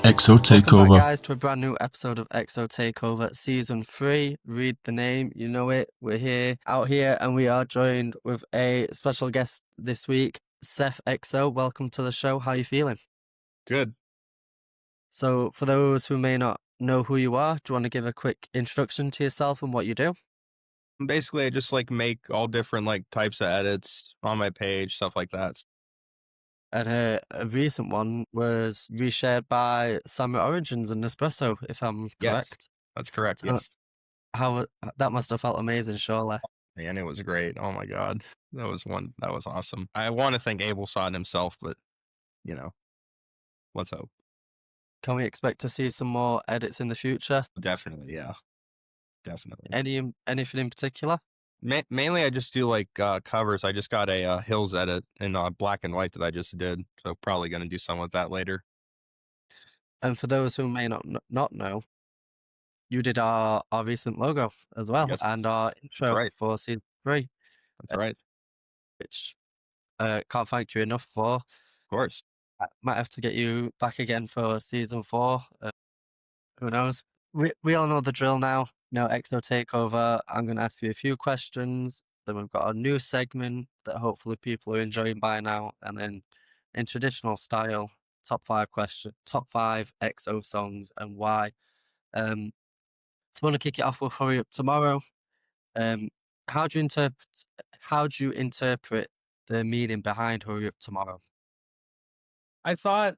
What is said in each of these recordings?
XO Welcome back, Takeover. guys, to a brand new episode of XO Takeover Season 3. Read the name, you know it. We're here, out here, and we are joined with a special guest this week, Seth Xo. Welcome to the show. How are you feeling? Good. So, for those who may not know who you are, do you want to give a quick introduction to yourself and what you do? Basically, I just like make all different like types of edits on my page, stuff like that. And a recent one was reshared by Summer Origins and Nespresso, if I'm Yes, correct. that's correct. So, Yes, how that must have felt amazing, surely. and it was great. Oh my god, that was one. That was awesome. I want to thank Abel saw it himself, but you know, let's hope. Can we expect to see some more edits in the future? Definitely, yeah, definitely. Anything in particular? Mainly, I just do like covers. I just got a Hills edit in black and white that I just did, so probably gonna do some with that later. And for those who may not know, you did our recent logo as well Yes, and our that's intro right. for season 3, That's right. which can't thank you enough for. Of course. I might have to get you back again for season 4. Who knows? We all know the drill now. No XO takeover. I'm going to ask you a few questions. Then we've got a new segment that hopefully people are enjoying by now. And then in traditional style, top 5 XO songs and why. Um, so I want to kick it off with Hurry Up Tomorrow. Um, how do you interpret how do you interpret the meaning behind Hurry Up Tomorrow? I thought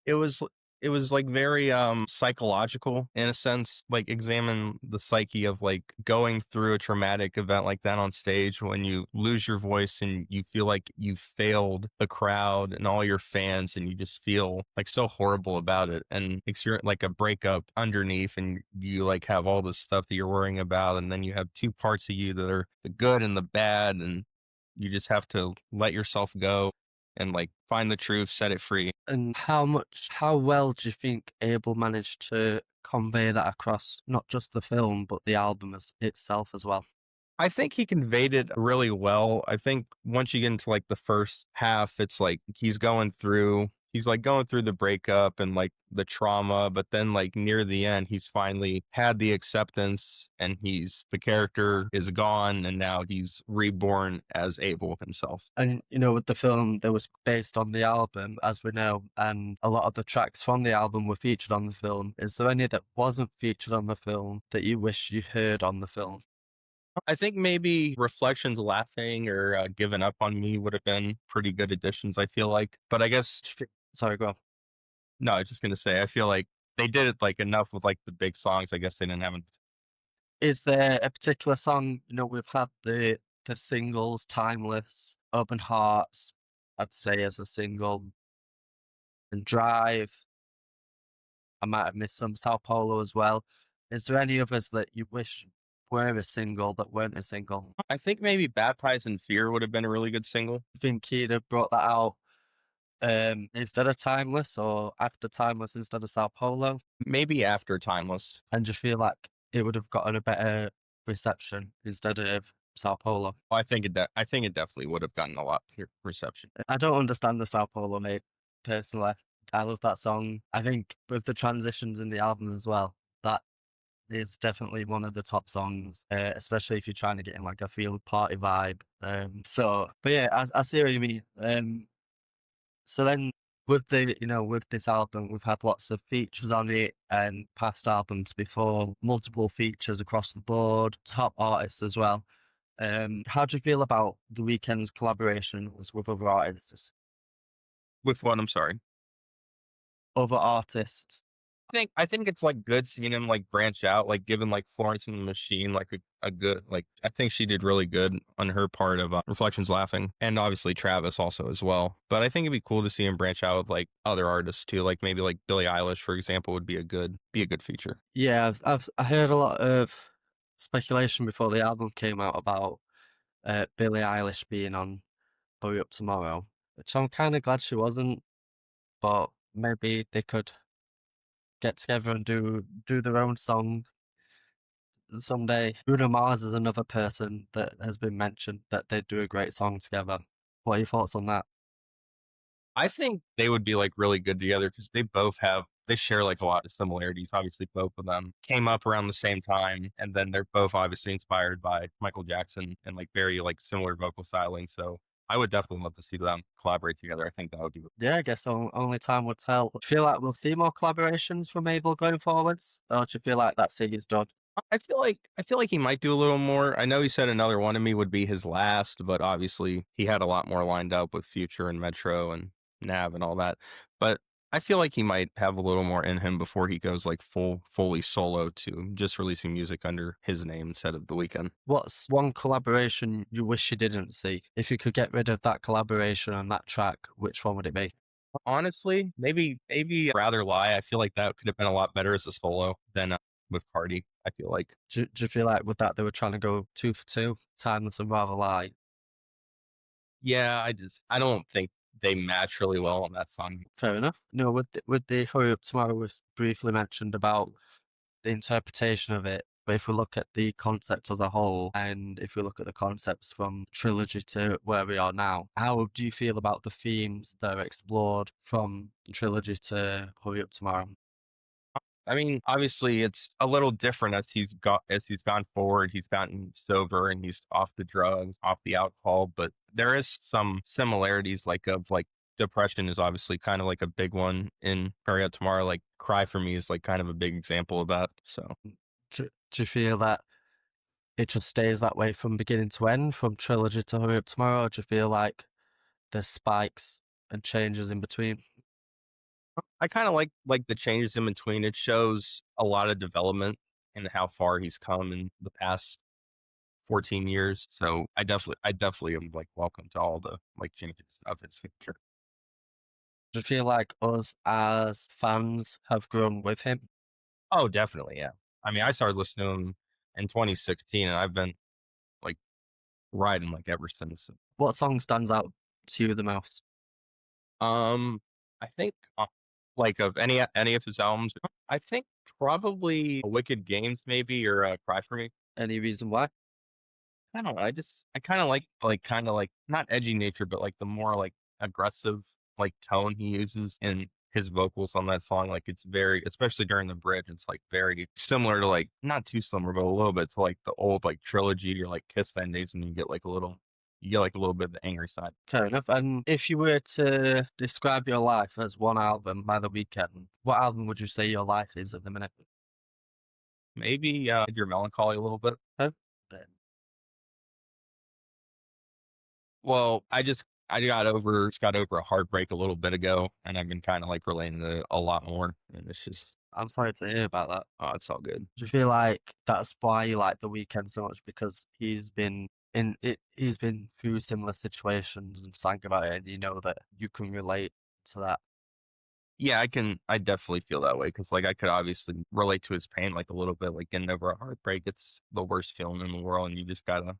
it was it was like very psychological in a sense, like examine the psyche of like going through a traumatic event like that on stage when you lose your voice and you feel like you failed the crowd and all your fans and you just feel like so horrible about it and experience like a breakup underneath and you like have all this stuff that you're worrying about and then you have two parts of you that are the good and the bad and you just have to let yourself go and like find the truth, set it free. And how well do you think Abel managed to convey that across not just the film, but the album itself as well? I think he conveyed it really well. I think once you get into like the first half, it's like he's like going through the breakup and like the trauma, but then like near the end, he's finally had the acceptance and the character is gone and now he's reborn as Abel himself. And with the film that was based on the album, as we know, and a lot of the tracks from the album were featured on the film. Is there any that wasn't featured on the film that you wish you heard on the film? I think maybe Reflections Laughing or Giving Up on Me would have been pretty good additions, I feel like. But I guess Sorry, go on. no, I was just gonna say, I feel like they did it like enough with like the big songs. I guess they didn't have it. Is there a particular song? We've had the singles, Timeless, Open Hearts, I'd say as a single, and Drive. I might have missed some Sao Paulo as well. Is there any others that you wish were a single that weren't a single? I think maybe Baptized in Fear would have been a really good single. I think he'd have brought that out instead of Timeless or after Timeless instead of Sao Paulo. Maybe after Timeless. And just feel like it would have gotten a better reception instead of Sao Paulo. I think it definitely would have gotten a lot of reception. I don't understand the Sao Paulo, mate, personally. I love that song. I think with the transitions in the album as well, that is definitely one of the top songs, especially if you're trying to get in like a field party vibe. But yeah, I see what you mean. So then with with this album, we've had lots of features on it and past albums before, multiple features across the board, top artists as well. How do you feel about the Weeknd's collaborations with other artists? With what? I'm sorry. Other artists. I think it's like good seeing him like branch out, like giving like Florence and the Machine like a good like I think she did really good on her part of Reflections Laughing, and obviously Travis also as well. But I think it'd be cool to see him branch out with like other artists too, like maybe like Billie Eilish for example would be a good feature. Yeah, I heard a lot of speculation before the album came out about Billie Eilish being on Hurry Up Tomorrow, which I'm kind of glad she wasn't, but maybe they could get together and do their own song someday. Bruno Mars is another person that has been mentioned that they'd do a great song together. What are your thoughts on that? I think they would be like really good together because they both have they share like a lot of similarities. Obviously, both of them came up around the same time, and then they're both obviously inspired by Michael Jackson and like very like similar vocal styling. So I would definitely love to see them collaborate together. I think that would be. Yeah, I guess only time will tell. Do you feel like we'll see more collaborations from Abel going forwards, or do you feel like that's it, he's done? I feel like he might do a little more. I know he said Another One of Me would be his last, but obviously he had a lot more lined up with Future and Metro and Nav and all that. But I feel like he might have a little more in him before he goes like fully solo to just releasing music under his name instead of The Weeknd. What's one collaboration you wish you didn't see? If you could get rid of that collaboration on that track, which one would it be? Honestly, maybe Rather Lie. I feel like that could have been a lot better as a solo than with Cardi. I feel like. Do you feel like with that they were trying to go 2 for 2, Timeless and Rather Lie? Yeah, I don't think they match really well on that song. Fair enough. No, with the Hurry Up Tomorrow, was briefly mentioned about the interpretation of it. But if we look at the concept as a whole, and if we look at the concepts from Trilogy to where we are now, how do you feel about the themes that are explored from Trilogy to Hurry Up Tomorrow? I mean, obviously, it's a little different as he's gone forward. He's gotten sober and he's off the drugs, off the alcohol. But there is some similarities, like of like depression is obviously kind of like a big one in Hurry Up Tomorrow. Like Cry for Me is like kind of a big example of that. So Do you feel that it just stays that way from beginning to end, from Trilogy to Hurry Up Tomorrow, or do you feel like there's spikes and changes in between? I kind of like the changes in between. It shows a lot of development and how far he's come in the past 14 years. So I definitely am like welcome to all the like changes and stuff. It's Do you feel like us as fans have grown with him? oh, definitely, yeah. I mean, I started listening to him in 2016, and I've been like riding like ever since. What song stands out to you the most? Um, I think like of any of his albums, I think probably Wicked Games maybe or Cry for Me. Any reason why? I don't know. I kind of kind of like not edgy nature, but like the more like aggressive like tone he uses in his vocals on that song. Like it's very, especially during the bridge, it's like very similar to like not too similar, but a little bit to like the old like Trilogy or like Kiss endings when you get like a little bit of the angry side. Fair enough. And if you were to describe your life as one album by The Weeknd, what album would you say your life is at the minute? Maybe your melancholy a little bit. Oh, then Well, I just got over a heartbreak a little bit ago, and I've been kind of like relating to it a lot more, and it's just I'm sorry to hear about that. oh, it's all good. Do you feel like that's why you like The Weeknd so much because he's been in it? He's been through similar situations and sang about it, and you know that you can relate to that. Yeah, I definitely feel that way because like I could obviously relate to his pain like a little bit, like getting over a heartbreak. It's the worst feeling in the world, and you just gotta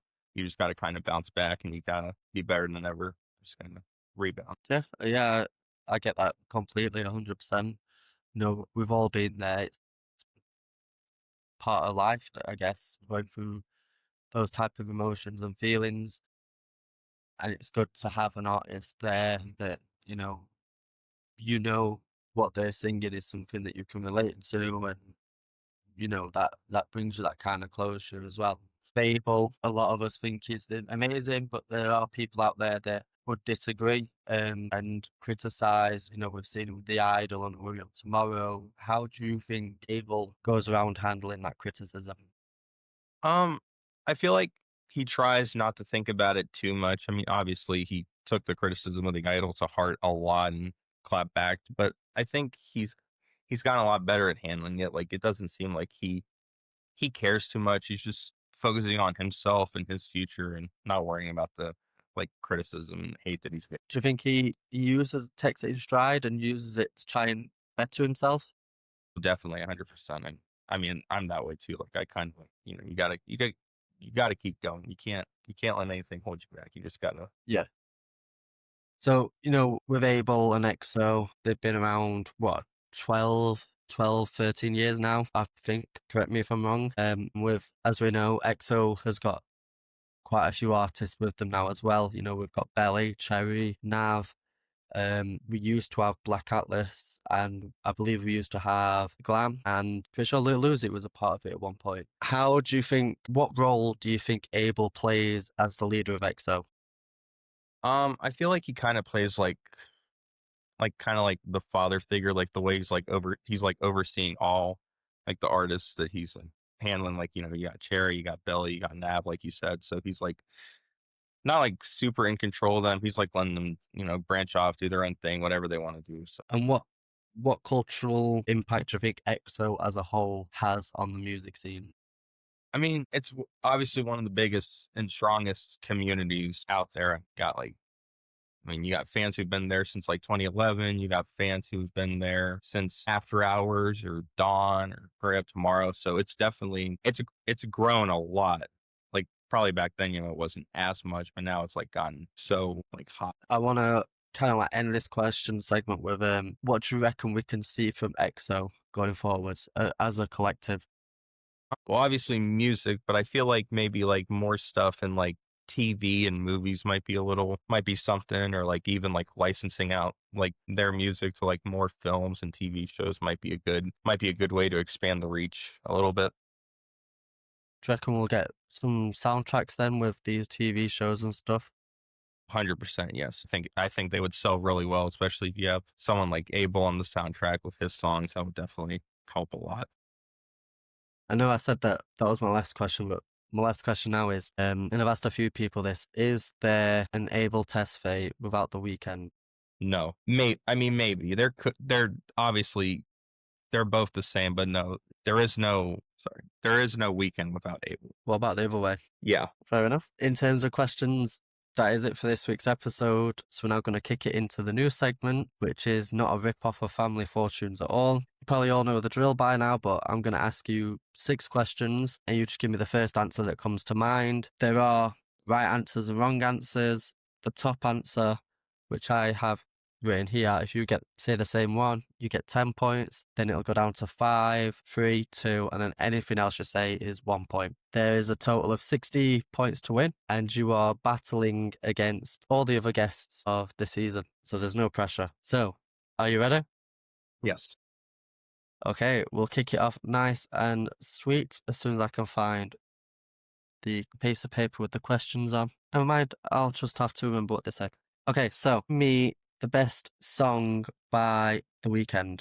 kind of bounce back, and you gotta be better than ever. Just kind of rebound. Yeah, yeah, I get that completely, 100%. No, we've all been there. It's part of life, I guess, going through those type of emotions and feelings. And it's good to have an artist there that, you know what they're singing is something that you can relate to, and that brings you that kind of closure as well. Fable, a lot of us think is amazing, but there are people out there that would disagree and criticize. We've seen it with the Idol and Hurry Up Tomorrow. How do you think Abel goes around handling that criticism? Um, I feel like he tries not to think about it too much. I mean, obviously, he took the criticism of the idol to heart a lot and clapped back, but I think he's gotten a lot better at handling it. Like, it doesn't seem like he cares too much. He's just focusing on himself and his future and not worrying about the like criticism and hate that he's getting. Do you think he takes it in stride and uses it to try and better himself? Definitely 100%. And I mean, I'm that way too. Like, I kind of like, you gotta keep going. You can't let anything hold you back. You just gotta. Yeah. So, with Abel and XO, they've been around, what, 13 years now, I think. Correct me if I'm wrong. As we know, XO has got quite a few artists with them now as well. We've got Belly, Cherry, Nav. We used to have Black Atlas, and I believe we used to have Glam, and pretty sure Lil Uzi was a part of it at one point. What role do you think Abel plays as the leader of XO? I feel like he kind of plays like kind of like the father figure, like the way he's like overseeing all like the artists that he's like handling. Like, you know, you got Cherry, you got Belly, you got Nav, like you said. So he's like not like super in control of them. He's like letting them, you know, branch off, do their own thing, whatever they want to do. So And what cultural impact do you think EXO as a whole has on the music scene? I mean, obviously one of the biggest and strongest communities out there. Got like, I mean, you got fans who've been there since like 2011. You got fans who've been there since After Hours or Dawn or Pray Up Tomorrow. So it's definitely it's grown a lot. Like probably back then, you know, it wasn't as much, but now it's like gotten so like hot. I want to kind of like end this question segment with what do you reckon we can see from EXO going forwards as a collective? Well, obviously music, but I feel like maybe like more stuff in like TV and movies might be something, or like even like licensing out like their music to like more films and TV shows might be a good way to expand the reach a little bit. Do you reckon we'll get some soundtracks then with these TV shows and stuff? 100%, yes. I think they would sell really well, especially if you have someone like Abel on the soundtrack with his songs. That would definitely help a lot. I know I said that was my last question, but my last question now is, and I've asked a few people this, is there an Abel TESFAYE without the Weeknd? No, I mean maybe they're obviously they're both the same, but no, there is no Weekend without Abel. What about the other way? Yeah, Fair enough. In terms of questions, that is it for this week's episode. So we're now going to kick it into the new segment, which is not a rip-off of Family Fortunes at all. You probably all know the drill by now, but I'm going to ask you 6 questions, and you just give me the first answer that comes to mind. There are right answers and wrong answers. The top answer, which I have written here, if you say the same one, you get 10 points. Then it'll go down to 5, 3, 2, and then anything else you say is 1 point. There is a total of 60 points to win, and you are battling against all the other guests of the season. So there's no pressure. So, are you ready? yes. Okay, we'll kick it off nice and sweet as soon as I can find the piece of paper with the questions on. Never mind, I'll just have to remember what they say. Okay, so the best song by The Weeknd.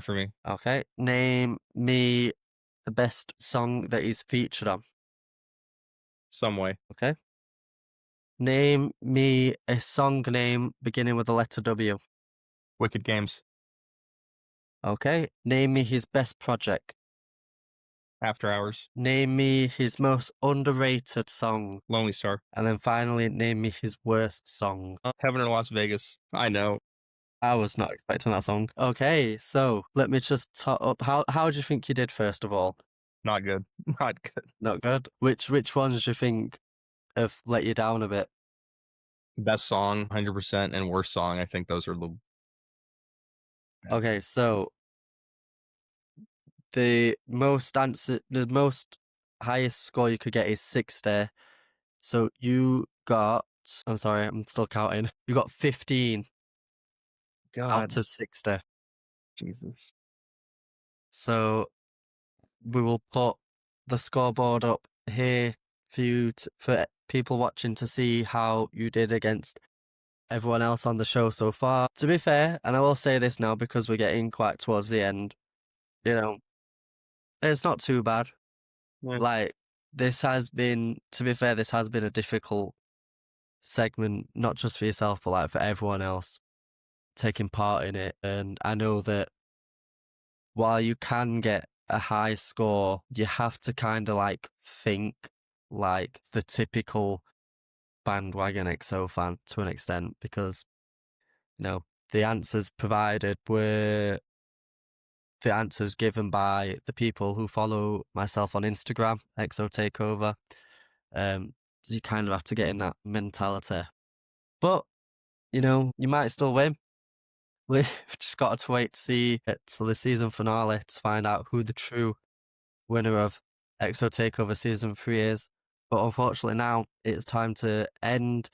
For me, Okay, name me the best song that he's featured on. some way. Okay, name me a song name beginning with the letter W. Wicked Games, Okay, name me his best project. After Hours, Name me his most underrated song. Lonely Star, And then finally, name me his worst song. Heaven in Las Vegas. I know, I was not expecting that song. Okay, so let me just top up. How do you think you did, first of all? not good, not good. Not good. Which ones do you think have let you down a bit? Best song, 100%, and worst song. I think those are the Okay, so the most highest score you could get is 60. So you got, I'm sorry, I'm still counting. You got 15 God, out of 60. Jesus. So we will put the scoreboard up here for people watching to see how you did against everyone else on the show so far. To be fair, and I will say this now because we're getting quite towards the end, you know, it's not too bad. Yeah. Like, to be fair, this has been a difficult segment, not just for yourself, but like for everyone else taking part in it. And I know that while you can get a high score, you have to kind of like think like the typical bandwagon XO fan to an extent, because the answers provided were the answers given by the people who follow myself on Instagram, XO Takeover. So you kind of have to get in that mentality. But, you might still win. We've just got to wait to see it till the season finale to find out who the true winner of XO Takeover Season 3 is. But unfortunately now it's time to end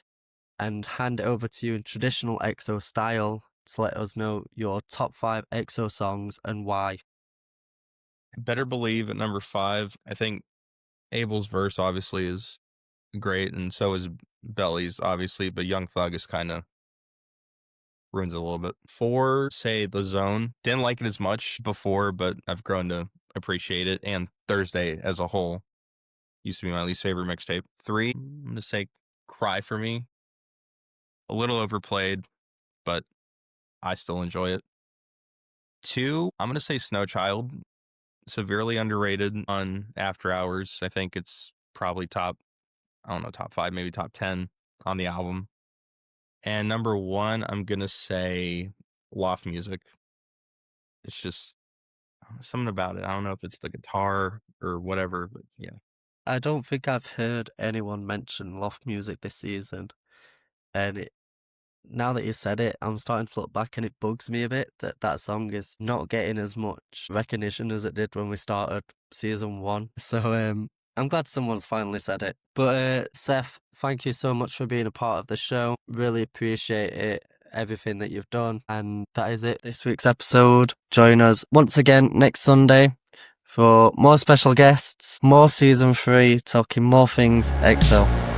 and hand it over to you in traditional XO style to let us know your top 5 XO songs and why. Better Believe at number 5. I think Abel's verse obviously is great, and so is Belly's, obviously, but Young Thug is kind of ruins it a little bit. 4, say The Zone. Didn't like it as much before, but I've grown to appreciate it. And Thursday as a whole used to be my least favorite mixtape. 3, I'm going to say Cry For Me. A little overplayed, but I still enjoy it. 2, I'm going to say Snow Child. Severely underrated on After Hours. I think it's probably top 5, maybe top 10 on the album. And number 1, I'm going to say Loft Music. It's just something about it. I don't know if it's the guitar or whatever, but yeah. I don't think I've heard anyone mention Loft Music this season, and now that you've said it, I'm starting to look back and it bugs me a bit that that song is not getting as much recognition as it did when we started season 1. So I'm glad someone's finally said it. But Seth, thank you so much for being a part of the show. Really appreciate it, everything that you've done. And that is it, this week's episode. Join us once again next Sunday for more special guests, more season 3, talking more things XO.